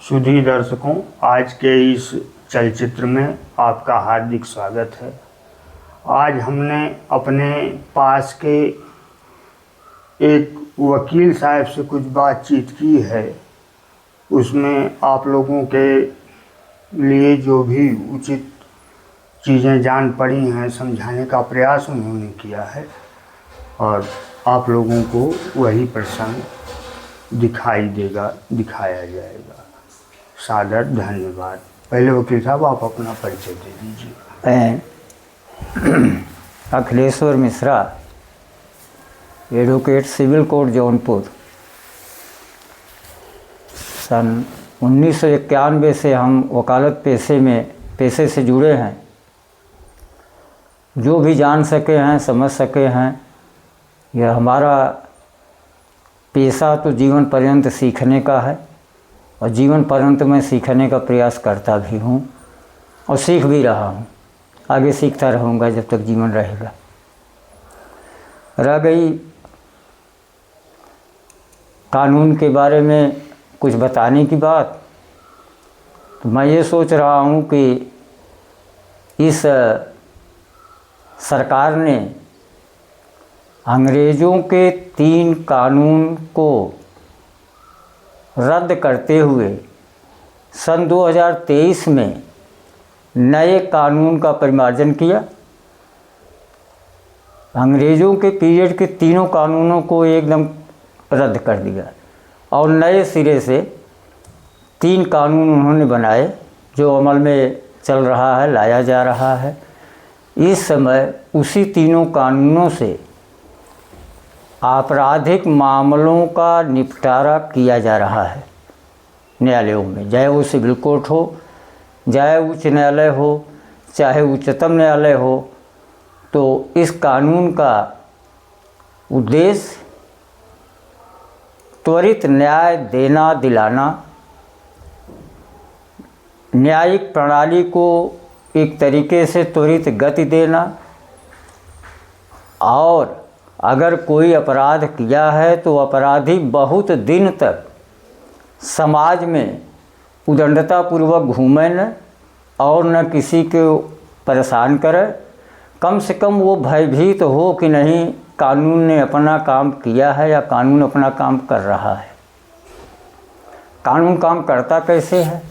सुधी दर्शकों, आज के इस चलचित्र में आपका हार्दिक स्वागत है। आज हमने अपने पास के एक वकील साहब से कुछ बातचीत की है। उसमें आप लोगों के लिए जो भी उचित चीज़ें जान पड़ी हैं, समझाने का प्रयास उन्होंने किया है और आप लोगों को वही प्रसंग दिखाया जाएगा। सादर धन्यवाद। पहले वकील साहब, आप अपना परिचय दे दीजिए। Akhileshwar Mishra, advocate, civil court Jaunpur. सन 1991 से हम वकालत पेशे से जुड़े हैं। जो भी जान सके हैं, समझ सके हैं, यह हमारा पेशा तो जीवन पर्यंत सीखने का है और जीवन पर्यंत मैं सीखने का प्रयास करता भी हूँ और सीख भी रहा हूँ। आगे सीखता रहूँगा जब तक जीवन रहेगा। रह गई कानून के बारे में कुछ बताने की बात, तो मैं ये सोच रहा हूँ कि इस सरकार ने अंग्रेज़ों के 3 कानून को रद्द करते हुए सन 2023 में नए कानून का परिमार्जन किया। अंग्रेज़ों के पीरियड के तीनों कानूनों को एकदम रद्द कर दिया और नए सिरे से 3 कानून उन्होंने बनाए, जो अमल में चल रहा है, लाया जा रहा है। इस समय उसी तीनों कानूनों से आपराधिक मामलों का निपटारा किया जा रहा है न्यायालयों में, चाहे वो सिविल कोर्ट हो, चाहे उच्च न्यायालय हो, चाहे उच्चतम न्यायालय हो। तो इस कानून का उद्देश्य त्वरित न्याय देना दिलाना, न्यायिक प्रणाली को एक तरीके से त्वरित गति देना, और अगर कोई अपराध किया है तो अपराधी बहुत दिन तक समाज में उदंडतापूर्वक घूमे न और न किसी को परेशान करे। कम से कम वो भयभीत हो कि नहीं, कानून ने अपना काम किया है या कानून अपना काम कर रहा है। कानून काम करता कैसे है,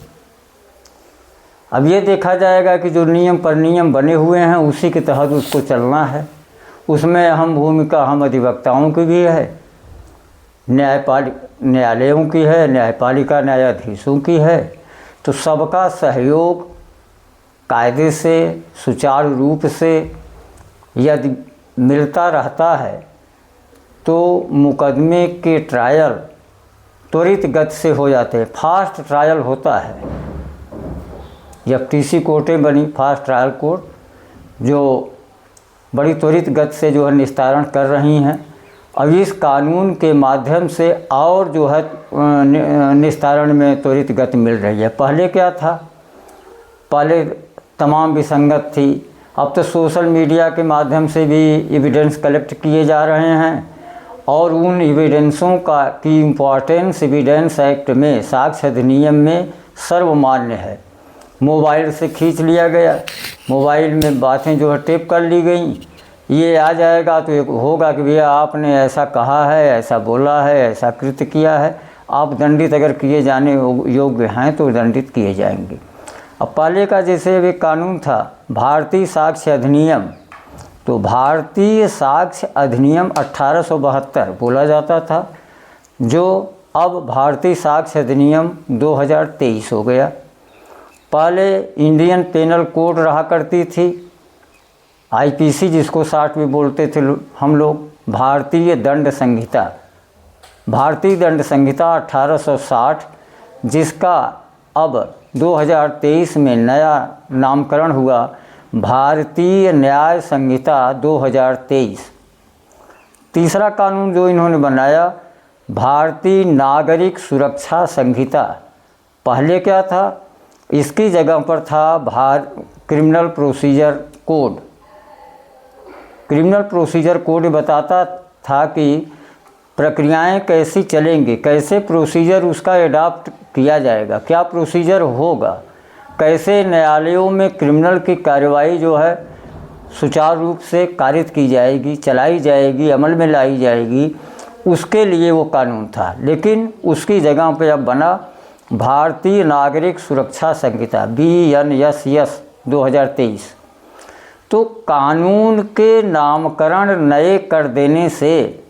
अब ये देखा जाएगा कि जो नियम पर नियम बने हुए हैं उसी के तहत उसको चलना है। उसमें अहम भूमिका हम अधिवक्ताओं की भी है, न्यायालयों की है, न्यायपालिका न्यायाधीशों की है। तो सबका सहयोग कायदे से सुचारू रूप से यदि मिलता रहता है तो मुकदमे के ट्रायल त्वरित गति से हो जाते हैं। फास्ट ट्रायल होता है। जब टीसी कोर्टें बनी, फास्ट ट्रायल कोर्ट, जो बड़ी त्वरित गति से जो है निस्तारण कर रही हैं। अब इस कानून के माध्यम से और जो है निस्तारण में त्वरित गति मिल रही है। पहले क्या था, पहले तमाम विसंगत थी। अब तो सोशल मीडिया के माध्यम से भी एविडेंस कलेक्ट किए जा रहे हैं और उन एविडेंसों की इम्पॉर्टेंस एविडेंस एक्ट में, साक्ष्य अधिनियम में सर्वमान्य है। मोबाइल से खींच लिया गया, मोबाइल में बातें जो है टेप कर ली गई, ये आ जाएगा तो एक होगा कि भैया आपने ऐसा कहा है, ऐसा बोला है, ऐसा कृत्य किया है, आप दंडित अगर किए जाने योग्य हैं तो दंडित किए जाएंगे। अब पहले का जैसे एक कानून था भारतीय साक्ष्य अधिनियम, तो भारतीय साक्ष्य अधिनियम 1872 बोला जाता था, जो अब भारतीय साक्ष्य अधिनियम 2023 हो गया। पहले इंडियन पेनल कोड रहा करती थी, आईपीसी जिसको शॉर्ट में बोलते थे हम लोग, भारतीय दंड संहिता। भारतीय दंड संहिता 1860, जिसका अब 2023 में नया नामकरण हुआ भारतीय न्याय संहिता 2023। तीसरा कानून जो इन्होंने बनाया, भारतीय नागरिक सुरक्षा संहिता। पहले क्या था, इसकी जगह पर था criminal procedure code. Criminal procedure code बताता था कि प्रक्रियाएं कैसी चलेंगी, कैसे प्रोसीजर उसका एडॉप्ट किया जाएगा, क्या प्रोसीजर होगा, कैसे न्यायालयों में क्रिमिनल की कार्रवाई जो है सुचारू रूप से कारित की जाएगी, चलाई जाएगी, अमल में लाई जाएगी, उसके लिए वो कानून था। लेकिन उसकी जगह पे अब बना भारतीय नागरिक सुरक्षा संहिता BNSS 2023। तो कानून के नामकरण नए कर देने से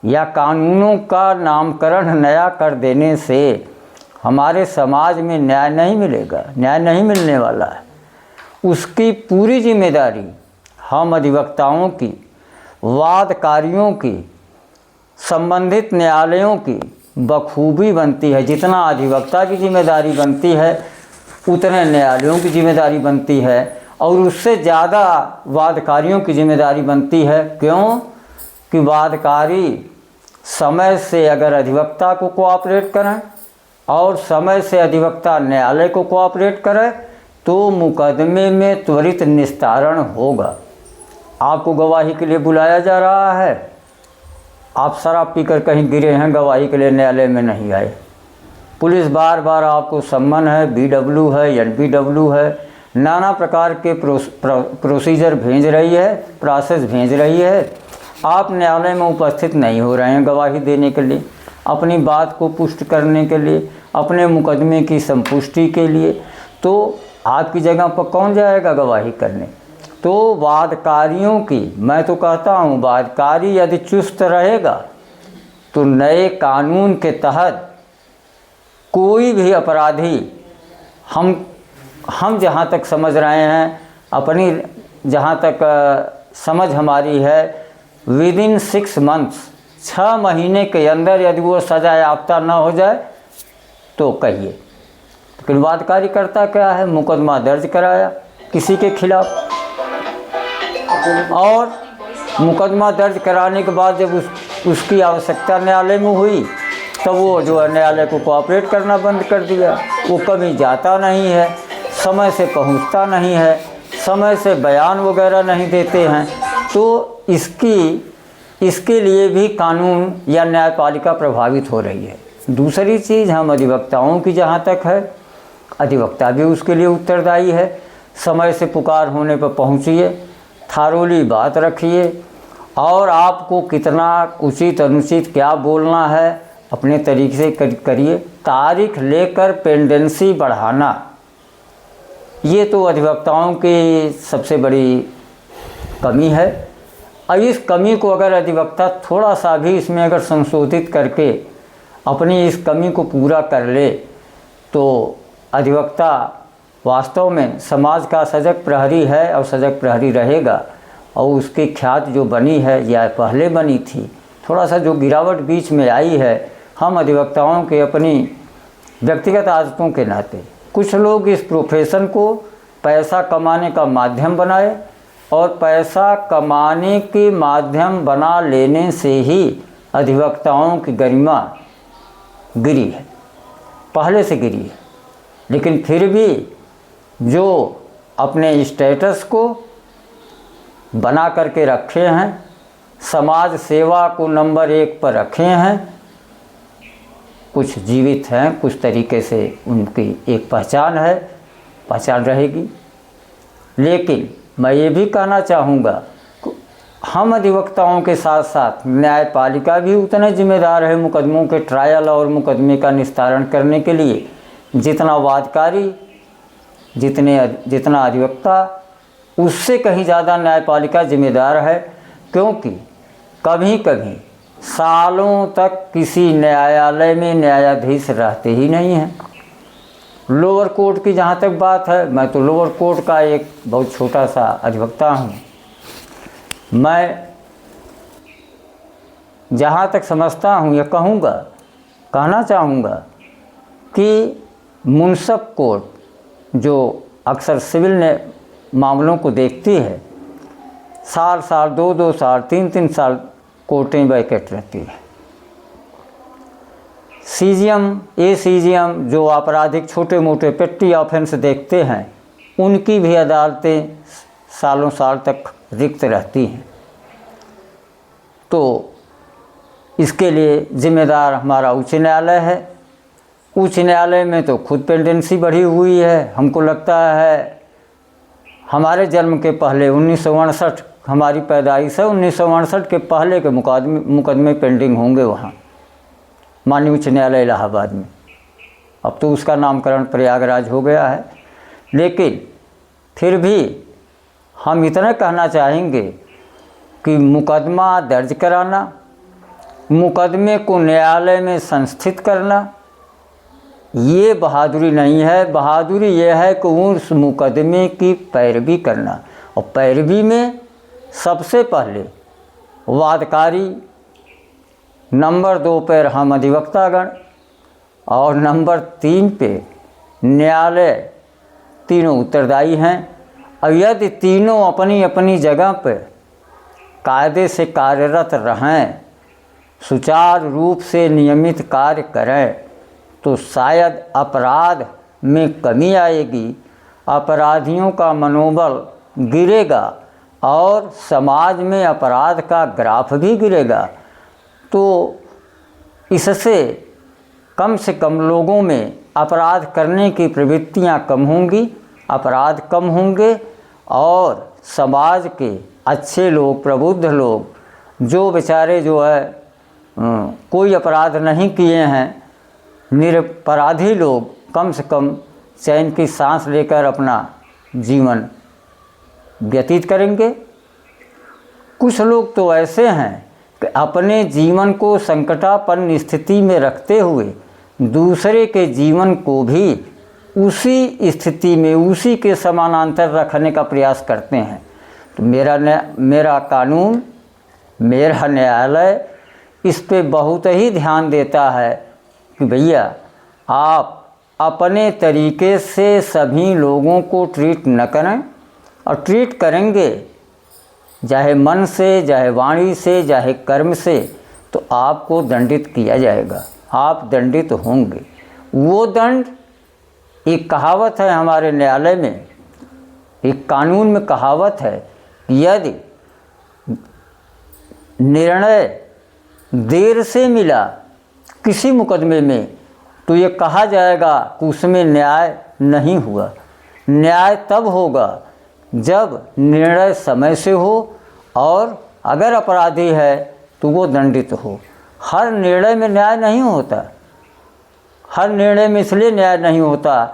या कानूनों का नामकरण नया कर देने से हमारे समाज में न्याय नहीं मिलेगा, न्याय नहीं मिलने वाला है। उसकी पूरी जिम्मेदारी हम अधिवक्ताओं की, वादकारियों की, संबंधित न्यायालयों की बखूबी बनती है। जितना अधिवक्ता की जिम्मेदारी बनती है उतने न्यायालयों की जिम्मेदारी बनती है, और उससे ज़्यादा वादकारियों की जिम्मेदारी बनती है। क्यों कि वादकारी समय से अगर अधिवक्ता को कोऑपरेट करें और समय से अधिवक्ता न्यायालय को कोऑपरेट करे तो मुकदमे में त्वरित निस्तारण होगा। आपको गवाही के लिए बुलाया जा रहा है, आप शराब पीकर कहीं गिरे हैं, गवाही के लिए न्यायालय में नहीं आए, पुलिस बार बार आपको सम्मन है, BW है, NBW है, नाना प्रकार के प्रोसीजर भेज रही है, प्रोसेस भेज रही है, आप न्यायालय में उपस्थित नहीं हो रहे हैं गवाही देने के लिए, अपनी बात को पुष्ट करने के लिए, अपने मुकदमे की संपुष्टि के लिए, तो आपकी जगह पर कौन जाएगा गवाही करने। तो वादकारियों की, मैं तो कहता हूँ वादकारी यदि चुस्त रहेगा तो नए कानून के तहत कोई भी अपराधी, हम जहाँ तक समझ रहे हैं, अपनी जहाँ तक समझ हमारी है, विदिन 6 मंथ्स, 6 महीने के अंदर यदि वो सजा याफ्ता ना हो जाए तो कहिए। लेकिन वादकारी करता क्या है, मुकदमा दर्ज कराया किसी के खिलाफ, और मुकदमा दर्ज कराने के बाद जब उसकी आवश्यकता न्यायालय में हुई तब वो जो है न्यायालय को कोऑपरेट करना बंद कर दिया। वो कभी जाता नहीं है, समय से पहुंचता नहीं है, समय से बयान वगैरह नहीं देते हैं। तो इसके लिए भी कानून या न्यायपालिका प्रभावित हो रही है। दूसरी चीज़, हम अधिवक्ताओं की जहाँ तक है, अधिवक्ता भी उसके लिए उत्तरदायी है। समय से पुकार होने पर पहुँचिए, थारोली बात रखिए, और आपको कितना उचित अनुचित क्या बोलना है अपने तरीके से करिए। तारीख लेकर पेंडेंसी बढ़ाना, ये तो अधिवक्ताओं की सबसे बड़ी कमी है। और इस कमी को अगर अधिवक्ता थोड़ा सा भी इसमें अगर संशोधित करके अपनी इस कमी को पूरा कर ले तो अधिवक्ता वास्तव में समाज का सजग प्रहरी है और सजग प्रहरी रहेगा। और उसकी ख्याति जो बनी है या पहले बनी थी, थोड़ा सा जो गिरावट बीच में आई है, हम अधिवक्ताओं के अपनी व्यक्तिगत आदतों के नाते, कुछ लोग इस प्रोफेशन को पैसा कमाने का माध्यम बनाए, और पैसा कमाने के माध्यम बना लेने से ही अधिवक्ताओं की गरिमा गिरी है, पहले से गिरी है। लेकिन फिर भी जो अपने स्टेटस को बना करके रखे हैं, समाज सेवा को नंबर 1 पर रखे हैं, कुछ जीवित हैं, कुछ तरीके से उनकी एक पहचान है, पहचान रहेगी। लेकिन मैं ये भी कहना चाहूँगा, हम अधिवक्ताओं के साथ साथ न्यायपालिका भी उतने जिम्मेदार है मुकदमों के ट्रायल और मुकदमे का निस्तारण करने के लिए, जितना वादकारी, जितना अधिवक्ता, उससे कहीं ज़्यादा न्यायपालिका जिम्मेदार है। क्योंकि कभी कभी सालों तक किसी न्यायालय में न्यायाधीश रहते ही नहीं हैं। लोअर कोर्ट की जहाँ तक बात है, मैं तो लोअर कोर्ट का एक बहुत छोटा सा अधिवक्ता हूँ। मैं जहाँ तक समझता हूँ या कहना चाहूँगा कि मुंसफ कोर्ट जो अक्सर सिविल मामलों को देखती है, साल 2 साल 3 साल कोर्टें वैकेट रहती है। ACGM जो आपराधिक छोटे मोटे पेट्टी ऑफेंस देखते हैं, उनकी भी अदालतें सालों साल तक रिक्त रहती हैं। तो इसके लिए जिम्मेदार हमारा उच्च न्यायालय है। उच्च न्यायालय में तो खुद पेंडेंसी बढ़ी हुई है। हमको लगता है हमारे जन्म के पहले 1968 हमारी पैदाइश है, 1968 के पहले के मुकदमे पेंडिंग होंगे वहाँ माननीय उच्च न्यायालय इलाहाबाद में। अब तो उसका नामकरण प्रयागराज हो गया है, लेकिन फिर भी हम इतना कहना चाहेंगे कि मुकदमा दर्ज कराना, मुकदमे को न्यायालय में संस्थित करना, ये बहादुरी नहीं है। बहादुरी ये है कि उस मुकदमे की पैरवी करना, और पैरवी में सबसे पहले वादकारी, नंबर 2 पर हम अधिवक्तागण, और नंबर 3 पे न्यायालय, तीनों उत्तरदायी हैं। और यदि तीनों अपनी अपनी जगह पर कायदे से कार्यरत रहें, सुचारू रूप से नियमित कार्य करें, तो शायद अपराध में कमी आएगी, अपराधियों का मनोबल गिरेगा और समाज में अपराध का ग्राफ भी गिरेगा। तो इससे कम से कम लोगों में अपराध करने की प्रवृत्तियां कम होंगी, अपराध कम होंगे, और समाज के अच्छे लोग, प्रबुद्ध लोग, जो बेचारे जो है कोई अपराध नहीं किए हैं, निरपराधी लोग, कम से कम चैन की सांस लेकर अपना जीवन व्यतीत करेंगे। कुछ लोग तो ऐसे हैं कि अपने जीवन को संकटापन्न स्थिति में रखते हुए दूसरे के जीवन को भी उसी स्थिति में, उसी के समानांतर रखने का प्रयास करते हैं। तो मेरा कानून, मेरा न्यायालय इस पे बहुत ही ध्यान देता है कि भैया आप अपने तरीके से सभी लोगों को ट्रीट न करें, और ट्रीट करेंगे चाहे मन से, चाहे वाणी से, चाहे कर्म से, तो आपको दंडित किया जाएगा, आप दंडित होंगे। वो दंड, एक कहावत है हमारे न्यायालय में, एक कानून में कहावत है, यदि निर्णय देर से मिला किसी मुकदमे में, तो ये कहा जाएगा कि उसमें न्याय नहीं हुआ। न्याय तब होगा जब निर्णय समय से हो, और अगर अपराधी है तो वो दंडित हो। हर निर्णय में न्याय नहीं होता। हर निर्णय में इसलिए न्याय नहीं होता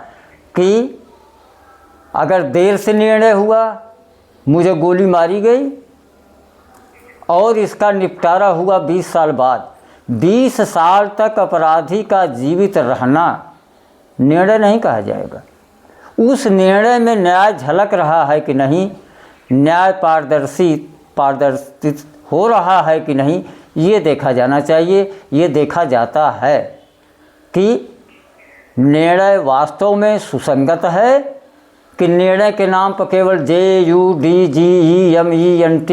कि अगर देर से निर्णय हुआ, मुझे गोली मारी गई और इसका निपटारा हुआ 20 साल बाद, 20 साल तक अपराधी का जीवित रहना निर्णय नहीं कहा जाएगा। उस निर्णय में न्याय झलक रहा है कि नहीं, न्याय पारदर्शित हो रहा है कि नहीं, ये देखा जाना चाहिए। ये देखा जाता है कि निर्णय वास्तव में सुसंगत है कि निर्णय के नाम पर केवल JUDGEMENT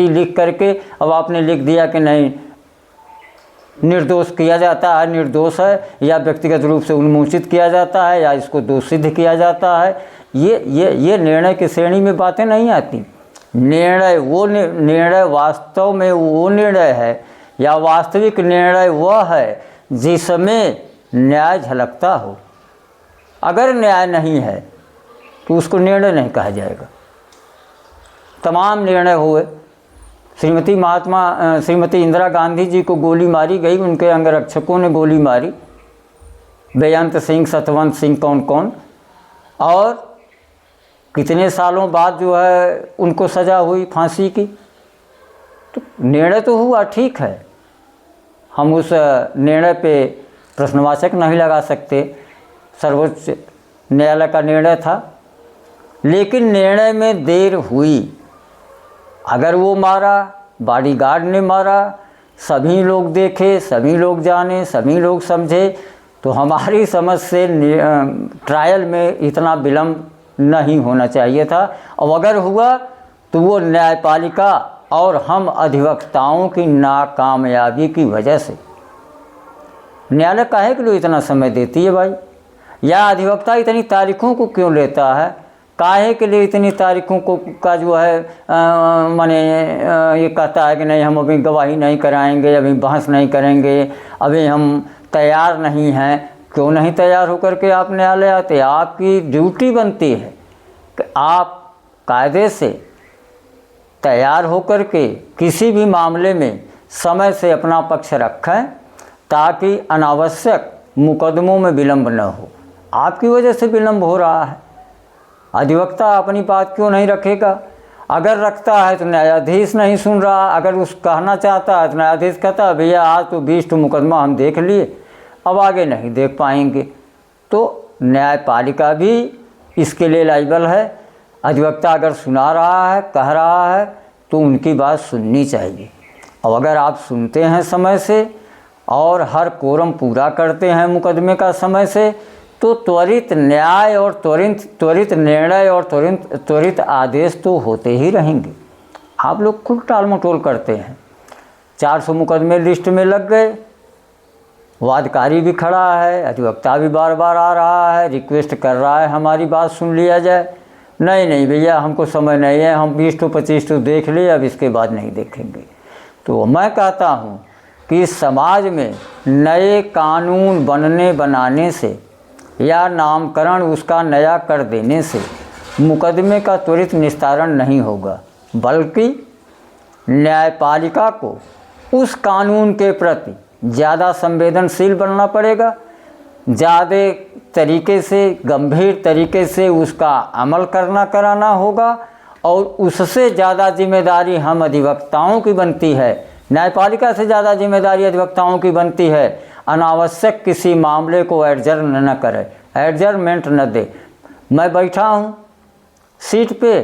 लिख करके अब आपने लिख दिया कि नहीं, निर्दोष किया जाता है, निर्दोष है, या व्यक्तिगत रूप से उन्मोचित किया जाता है, या इसको दोष सिद्ध किया जाता है। ये निर्णय की श्रेणी में बातें नहीं आती। निर्णय वास्तव में वो निर्णय है, या वास्तविक निर्णय वह है जिसमें न्याय झलकता हो। अगर न्याय नहीं है तो उसको निर्णय नहीं कहा जाएगा। तमाम निर्णय हुए। श्रीमती इंदिरा गांधी जी को गोली मारी गई, उनके अंगरक्षकों ने गोली मारी, बेअंत सिंह, सतवंत सिंह, कौन, और कितने सालों बाद जो है उनको सज़ा हुई फांसी की। तो निर्णय तो हुआ, ठीक है, हम उस निर्णय पे प्रश्नवाचक नहीं लगा सकते, सर्वोच्च न्यायालय का निर्णय था। लेकिन निर्णय में देर हुई। अगर वो मारा, बॉडीगार्ड ने मारा, सभी लोग देखे, सभी लोग जाने, सभी लोग समझे, तो हमारी समझ से ट्रायल में इतना विलम्ब नहीं होना चाहिए था। और अगर हुआ तो वो न्यायपालिका और हम अधिवक्ताओं की नाकामयाबी की वजह से। न्यायालय काहे के लिए इतना समय देती है भाई, या अधिवक्ता इतनी तारीखों को क्यों लेता है? काहे के लिए इतनी तारीखों को का जो है माने ये कहता है कि नहीं हम अभी गवाही नहीं कराएंगे, अभी बहस नहीं करेंगे, अभी हम तैयार नहीं हैं। क्यों नहीं तैयार होकर के आप न्यायालय आते? आपकी ड्यूटी बनती है कि आप कायदे से तैयार होकर के किसी भी मामले में समय से अपना पक्ष रखें, ताकि अनावश्यक मुकदमों में विलंब न हो। आपकी वजह से विलंब हो रहा है। अधिवक्ता अपनी बात क्यों नहीं रखेगा? अगर रखता है तो न्यायाधीश नहीं सुन रहा, अगर उस कहना चाहता है तो न्यायाधीश कहता है भैया आज तो 20 मुकदमा हम देख लिए, अब आगे नहीं देख पाएंगे। तो न्यायपालिका भी इसके लिए लायबल है। अधिवक्ता अगर सुना रहा है, कह रहा है, तो उनकी बात सुननी चाहिए। और अगर आप सुनते हैं समय से और हर कोरम पूरा करते हैं मुकदमे का समय से, तो त्वरित न्याय और त्वरित निर्णय और त्वरित आदेश तो होते ही रहेंगे। आप लोग खुद टाल मटोल करते हैं। 400 मुकदमे लिस्ट में लग गए, वादकारी भी खड़ा है, अधिवक्ता भी बार बार आ रहा है, रिक्वेस्ट कर रहा है हमारी बात सुन लिया जाए। नहीं भैया हमको समय नहीं है, हम 20-25 देख लिए, अब इसके बाद नहीं देखेंगे। तो मैं कहता हूँ कि समाज में नए कानून बनाने से या नामकरण उसका नया कर देने से मुकदमे का त्वरित निस्तारण नहीं होगा, बल्कि न्यायपालिका को उस कानून के प्रति ज़्यादा संवेदनशील बनना पड़ेगा, ज़्यादा तरीके से गंभीर तरीके से उसका अमल कराना होगा, और उससे ज़्यादा जिम्मेदारी हम अधिवक्ताओं की बनती है। न्यायपालिका से ज़्यादा जिम्मेदारी अधिवक्ताओं की बनती है। अनावश्यक किसी मामले को एडजर्न न करे, एडजर्नमेंट न दे। मैं बैठा हूँ सीट पे,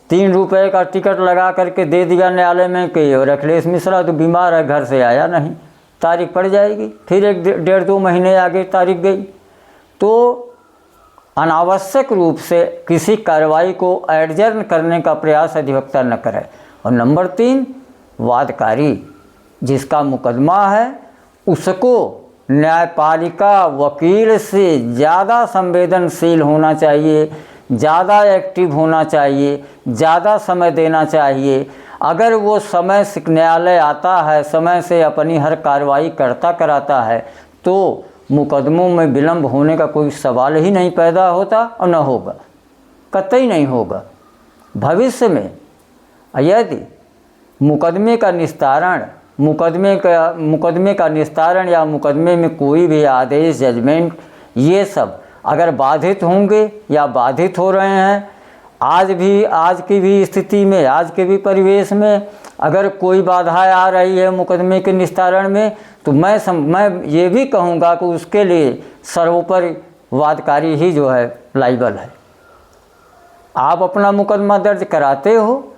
3 रुपये का टिकट लगा करके दे दिया न्यायालय में कि और अखिलेश मिश्रा तो बीमार है, घर से आया नहीं, तारीख पड़ जाएगी, फिर 1-1.5-2 महीने आगे तारीख गई। तो अनावश्यक रूप से किसी कार्रवाई को एडजर्न करने का प्रयास अधिवक्ता न करे। और नंबर 3, वादकारी जिसका मुकदमा है उसको न्यायपालिका वकील से ज़्यादा संवेदनशील होना चाहिए, ज़्यादा एक्टिव होना चाहिए, ज़्यादा समय देना चाहिए। अगर वो समय से न्यायालय आता है, समय से अपनी हर कार्रवाई कराता है, तो मुकदमों में विलंब होने का कोई सवाल ही नहीं पैदा होता और न होगा, कतई नहीं होगा। भविष्य में यदि मुकदमे का निस्तारण या मुकदमे में कोई भी आदेश, जजमेंट, ये सब अगर बाधित होंगे या बाधित हो रहे हैं, आज की भी स्थिति में, आज के भी परिवेश में अगर कोई बाधाएं आ रही है मुकदमे के निस्तारण में, तो मैं ये भी कहूँगा कि उसके लिए सर्वोपरि वादकारी ही जो है लायबल है। आप अपना मुकदमा दर्ज कराते हो,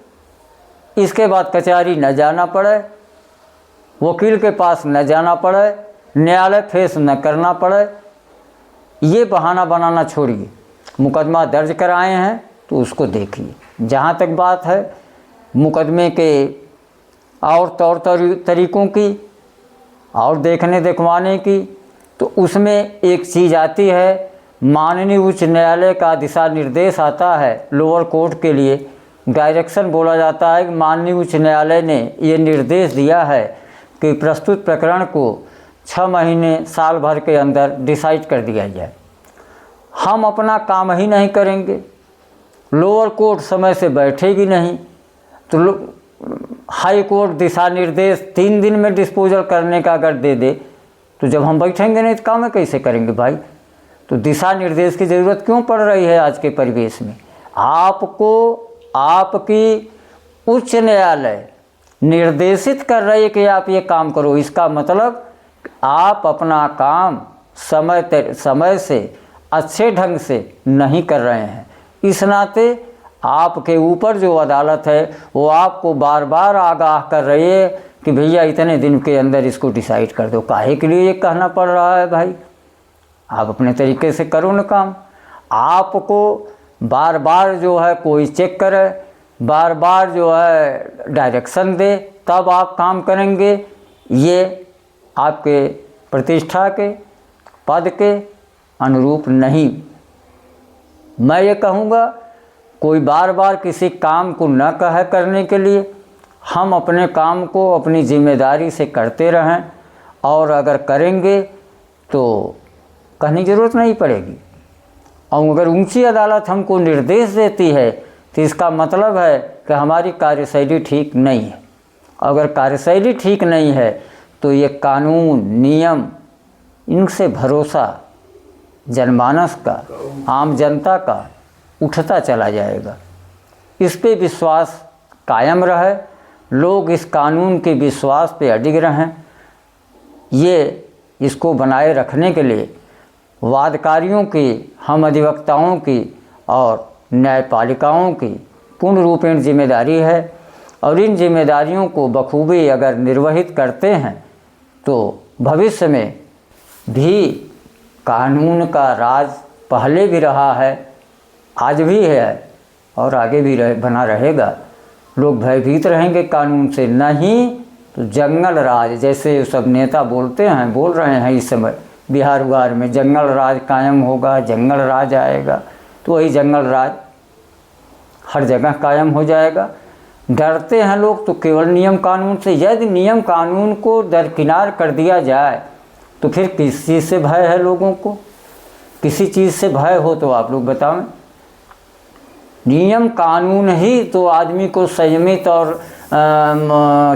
इसके बाद कचहरी न जाना पड़े, वकील के पास न जाना पड़े, न्यायालय फेस न करना पड़े, ये बहाना बनाना छोड़िए। मुकदमा दर्ज कराए हैं तो उसको देखिए। जहाँ तक बात है मुकदमे के और तौर तरीक़ों की और देखने दिखवाने की, तो उसमें एक चीज़ आती है, माननीय उच्च न्यायालय का दिशा निर्देश आता है लोअर कोर्ट के लिए, डायरेक्शन बोला जाता है कि माननीय उच्च न्यायालय ने ये निर्देश दिया है कि प्रस्तुत प्रकरण को 6 महीने साल भर के अंदर डिसाइड कर दिया जाए। हम अपना काम ही नहीं करेंगे, लोअर कोर्ट समय से बैठेगी नहीं, तो हाई कोर्ट दिशा निर्देश 3 दिन में डिस्पोजल करने का अगर दे, तो जब हम बैठेंगे नहीं तो काम कैसे करेंगे भाई? तो दिशा निर्देश की ज़रूरत क्यों पड़ रही है आज के परिवेश में? आपको आपकी उच्च न्यायालय निर्देशित कर रही है कि आप ये काम करो, इसका मतलब आप अपना काम समय से अच्छे ढंग से नहीं कर रहे हैं। इस नाते आपके ऊपर जो अदालत है वो आपको बार बार आगाह कर रही है कि भैया इतने दिन के अंदर इसको डिसाइड कर दो। काहे के लिए ये कहना पड़ रहा है भाई? आप अपने तरीके से करो न काम। आपको बार बार जो है कोई चेक करे, बार बार जो है डायरेक्शन दे, तब आप काम करेंगे, ये आपके प्रतिष्ठा के, पद के अनुरूप नहीं। मैं ये कहूँगा कोई बार बार किसी काम को न कहे करने के लिए। हम अपने काम को अपनी जिम्मेदारी से करते रहें, और अगर करेंगे तो कहने की ज़रूरत नहीं पड़ेगी। और अगर ऊंची अदालत हमको निर्देश देती है तो इसका मतलब है कि हमारी कार्यशैली ठीक नहीं है। अगर कार्यशैली ठीक नहीं है तो ये कानून नियम इनसे भरोसा जनमानस का, आम जनता का उठता चला जाएगा। इस पे विश्वास कायम रहे, लोग इस कानून के विश्वास पे अडिग रहें। ये इसको बनाए रखने के लिए वादकारियों की, हम अधिवक्ताओं की और न्यायपालिकाओं की पूर्ण रूपेण जिम्मेदारी है। और इन जिम्मेदारियों को बखूबी अगर निर्वहित करते हैं तो भविष्य में भी कानून का राज पहले भी रहा है, आज भी है और आगे भी बना रहेगा। लोग भयभीत रहेंगे कानून से, नहीं तो जंगल राज, जैसे सब नेता बोलते हैं, बोल रहे हैं इस समय बिहार उगार में जंगल राज कायम होगा, जंगल राज आएगा, तो वही जंगल राज हर जगह कायम हो जाएगा। डरते हैं लोग तो केवल नियम कानून से। यदि नियम कानून को दरकिनार कर दिया जाए तो फिर किस चीज़ से भय है लोगों को? किसी चीज़ से भय हो तो आप लोग बताएं। नियम कानून ही तो आदमी को संयमित और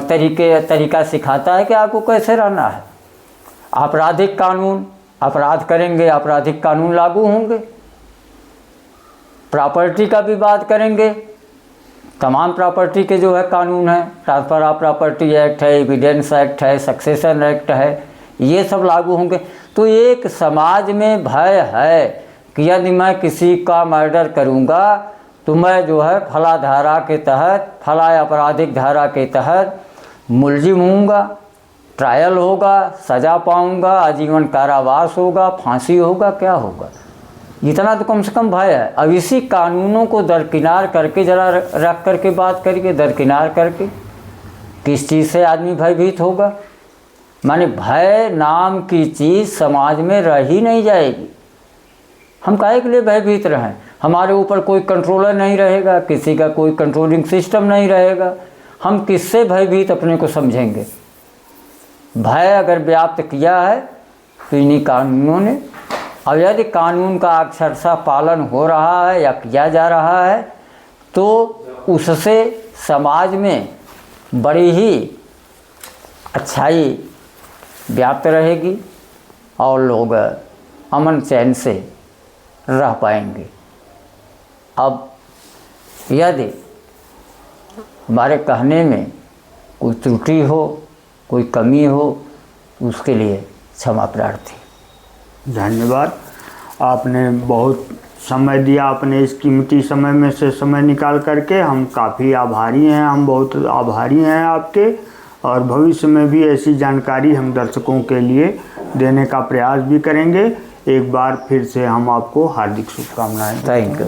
तरीका सिखाता है कि आपको कैसे रहना है। आपराधिक कानून, अपराध करेंगे आपराधिक कानून लागू होंगे। प्रॉपर्टी का भी बात करेंगे, तमाम प्रॉपर्टी के जो है कानून है, ट्रांसफ़र ऑफ प्रॉपर्टी एक्ट है, एविडेंस एक्ट है, सक्सेशन एक्ट है, ये सब लागू होंगे। तो एक समाज में भय है कि यदि मैं किसी का मर्डर करूँगा तो मैं जो है फला धारा के तहत, फला आपराधिक धारा के तहत मुलजिम हूँगा, ट्रायल होगा, सज़ा पाऊँगा, आजीवन कारावास होगा, फांसी होगा, क्या होगा, इतना तो कम से कम भय है। अब इसी कानूनों को दरकिनार करके जरा रख करके बात करके, दरकिनार करके किस चीज़ से आदमी भयभीत होगा? माने भय नाम की चीज़ समाज में रह ही नहीं जाएगी। हम काहे के लिए भयभीत रहें? हमारे ऊपर कोई कंट्रोलर नहीं रहेगा, किसी का कोई कंट्रोलिंग सिस्टम नहीं रहेगा, हम किससे भयभीत अपने को समझेंगे? भय अगर व्याप्त किया है तो इन्हीं कानूनों ने। और यदि कानून का अक्षरशः पालन हो रहा है या किया जा रहा है तो उससे समाज में बड़ी ही अच्छाई व्याप्त रहेगी और लोग अमन चैन से रह पाएंगे। अब यदि हमारे कहने में कोई त्रुटि हो, कोई कमी हो, उसके लिए क्षमा प्रार्थी। धन्यवाद, आपने बहुत समय दिया, अपने इस कीमती समय में से समय निकाल करके। हम काफ़ी आभारी हैं, हम बहुत आभारी हैं आपके। और भविष्य में भी ऐसी जानकारी हम दर्शकों के लिए देने का प्रयास भी करेंगे। एक बार फिर से हम आपको हार्दिक शुभकामनाएं। Thank you.